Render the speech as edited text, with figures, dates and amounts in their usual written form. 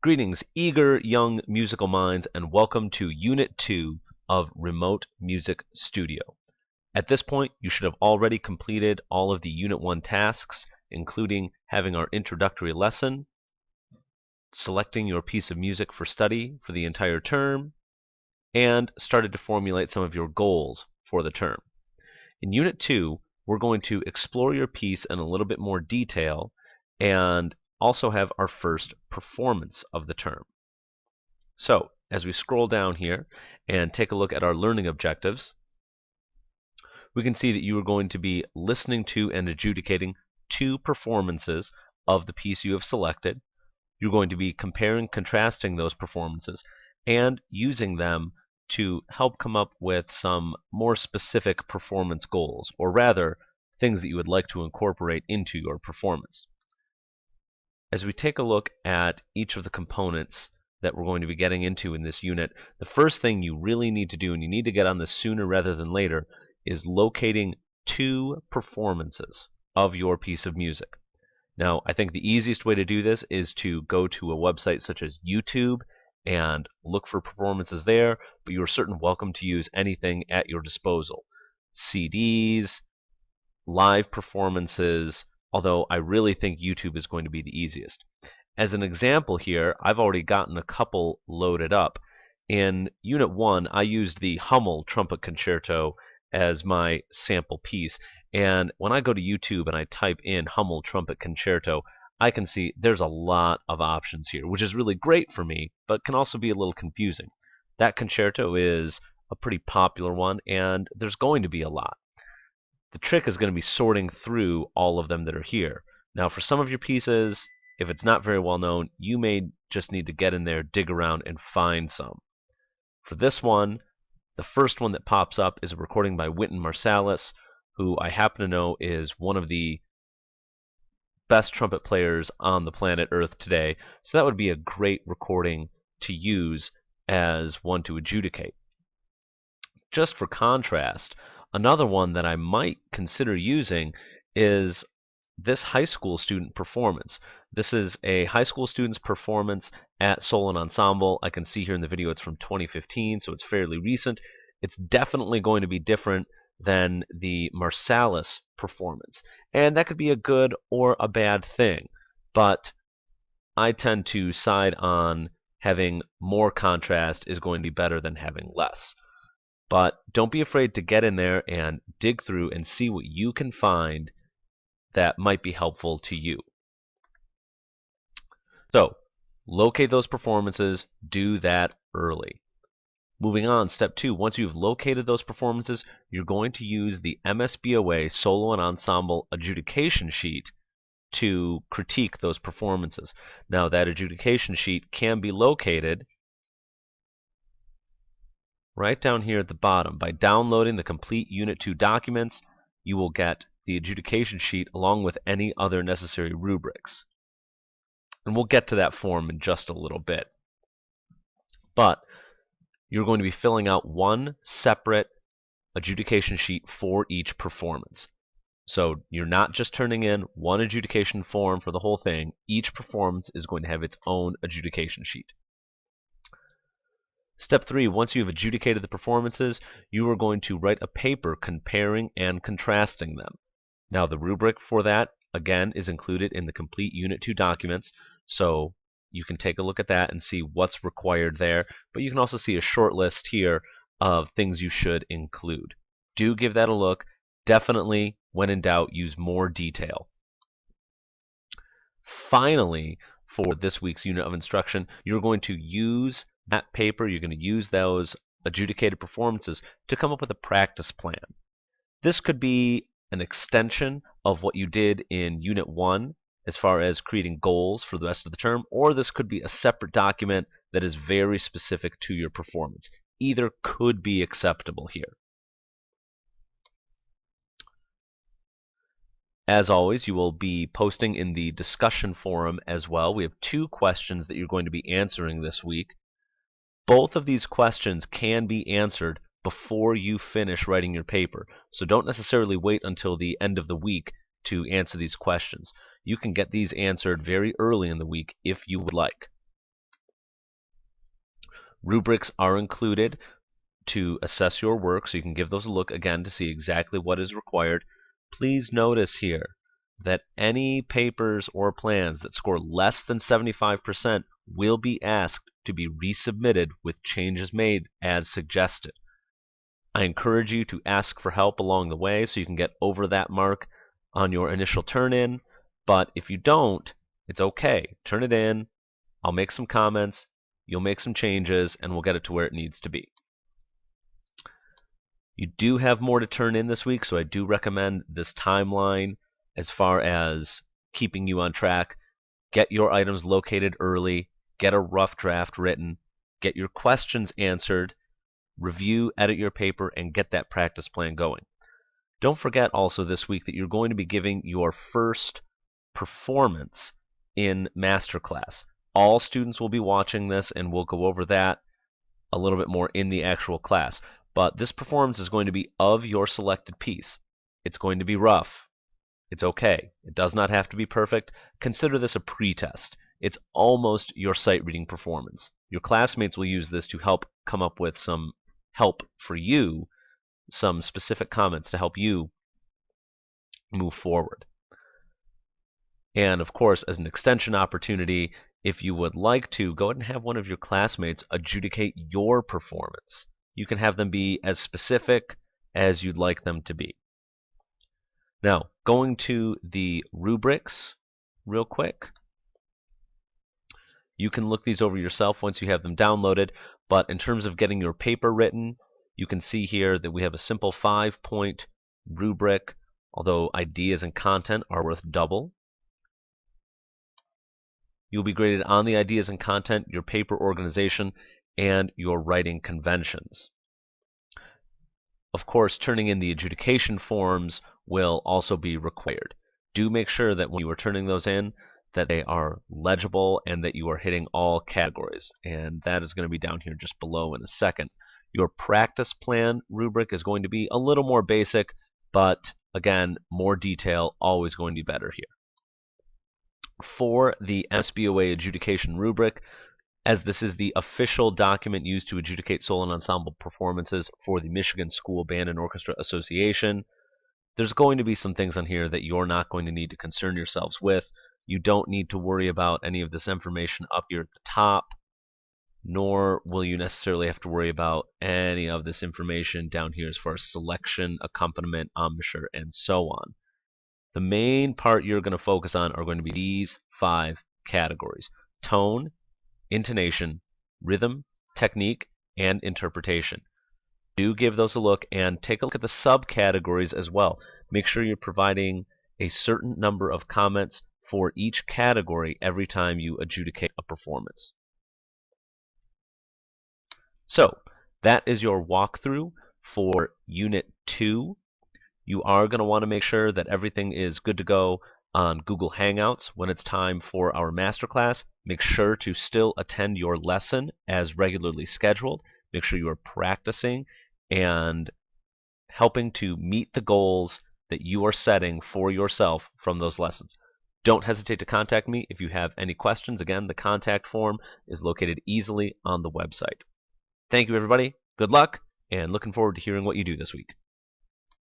Greetings, eager young musical minds, and welcome to Unit 2 of Remote Music Studio. At this point, you should have already completed all of the Unit 1 tasks, including having our introductory lesson, selecting your piece of music for study for the entire term, and started to formulate some of your goals for the term. In Unit 2, we're going to explore your piece in a little bit more detail and also have our first performance of the term. So, as we scroll down here and take a look at our learning objectives, we can see that you are going to be listening to and adjudicating two performances of the piece you have selected. You're going to be comparing, contrasting those performances, and using them to help come up with some more specific performance goals, or rather, things that you would like to incorporate into your performance. As we take a look at each of the components that we're going to be getting into in this unit, the first thing you really need to do, and you need to get on this sooner rather than later, is locating two performances of your piece of music. Now, I think the easiest way to do this is to go to a website such as YouTube and look for performances there, but you are certainly welcome to use anything at your disposal. CDs, live performances, although I really think YouTube is going to be the easiest. As an example here, I've already gotten a couple loaded up. In Unit 1, I used the Hummel Trumpet Concerto as my sample piece, and when I go to YouTube and I type in Hummel Trumpet Concerto, I can see there's a lot of options here, which is really great for me, but can also be a little confusing. That concerto is a pretty popular one, and there's going to be a lot. The trick is going to be sorting through all of them that are here. Now, for some of your pieces, if it's not very well known, you may just need to get in there, dig around, and find some. For this one, the first one that pops up is a recording by Wynton Marsalis, who I happen to know is one of the best trumpet players on the planet Earth today. So that would be a great recording to use as one to adjudicate. Just for contrast, another one that I might consider using is this high school student performance. This is a high school student's performance at Solon Ensemble. I can see here in the video it's from 2015, so it's fairly recent. It's definitely going to be different than the Marsalis performance. And that could be a good or a bad thing, but I tend to side on having more contrast is going to be better than having less. But don't be afraid to get in there and dig through and see what you can find that might be helpful to you. So, locate those performances, do that early. Moving on, step 2, once you've located those performances, you're going to use the MSBOA Solo and Ensemble adjudication sheet to critique those performances. Now, that adjudication sheet can be located right down here at the bottom. By downloading the complete Unit 2 documents, you will get the adjudication sheet along with any other necessary rubrics. And we'll get to that form in just a little bit. But you're going to be filling out one separate adjudication sheet for each performance. So you're not just turning in one adjudication form for the whole thing. Each performance is going to have its own adjudication sheet. Step 3, once you've adjudicated the performances, you are going to write a paper comparing and contrasting them. Now, the rubric for that, again, is included in the complete Unit 2 documents, so you can take a look at that and see what's required there, but you can also see a short list here of things you should include. Do give that a look. Definitely, when in doubt, use more detail. Finally, for this week's unit of instruction, you're going to use that paper, you're going to use those adjudicated performances to come up with a practice plan. This could be an extension of what you did in Unit 1 as far as creating goals for the rest of the term, or this could be a separate document that is very specific to your performance. Either could be acceptable here. As always, you will be posting in the discussion forum as well. We have 2 questions that you're going to be answering this week. Both of these questions can be answered before you finish writing your paper. So don't necessarily wait until the end of the week to answer these questions. You can get these answered very early in the week if you would like. Rubrics are included to assess your work, so you can give those a look again to see exactly what is required. Please notice here that any papers or plans that score less than 75% will be asked to be resubmitted with changes made as suggested. I encourage you to ask for help along the way so you can get over that mark on your initial turn-in, but if you don't, it's okay. Turn it in, I'll make some comments, you'll make some changes, and we'll get it to where it needs to be. You do have more to turn in this week, so I do recommend this timeline as far as keeping you on track. Get your items located early, get a rough draft written, get your questions answered, review, edit your paper, and get that practice plan going. Don't forget also this week that you're going to be giving your first performance in Masterclass. All students will be watching this, and we'll go over that a little bit more in the actual class. But this performance is going to be of your selected piece. It's going to be rough. It's okay. It does not have to be perfect. Consider this a pre-test. It's almost your sight reading performance. Your classmates will use this to help come up with some help for you, some specific comments to help you move forward. And of course, as an extension opportunity, if you would like to, go ahead and have one of your classmates adjudicate your performance. You can have them be as specific as you'd like them to be. Now, going to the rubrics real quick. You can look these over yourself once you have them downloaded, but in terms of getting your paper written, you can see here that we have a simple 5-point rubric, although ideas and content are worth double. You'll be graded on the ideas and content, your paper organization, and your writing conventions. Of course, turning in the adjudication forms will also be required. Do make sure that when you are turning those in, that they are legible and that you are hitting all categories. And that is going to be down here just below in a second. Your practice plan rubric is going to be a little more basic, but again, more detail, always going to be better here. For the MSBOA adjudication rubric, as this is the official document used to adjudicate solo and ensemble performances for the Michigan School Band and Orchestra Association, there's going to be some things on here that you're not going to need to concern yourselves with. You don't need to worry about any of this information up here at the top, nor will you necessarily have to worry about any of this information down here as far as selection, accompaniment, embouchure, and so on. The main part you're going to focus on are going to be these 5 categories: tone, intonation, rhythm, technique, and interpretation. Do give those a look and take a look at the subcategories as well. Make sure you're providing a certain number of comments for each category every time you adjudicate a performance. So that is your walkthrough for Unit 2. You are going to want to make sure that everything is good to go on Google Hangouts when it's time for our masterclass. Make sure to still attend your lesson as regularly scheduled. Make sure you are practicing and helping to meet the goals that you are setting for yourself from those lessons. Don't hesitate to contact me if you have any questions. Again, the contact form is located easily on the website. Thank you, everybody. Good luck, and looking forward to hearing what you do this week.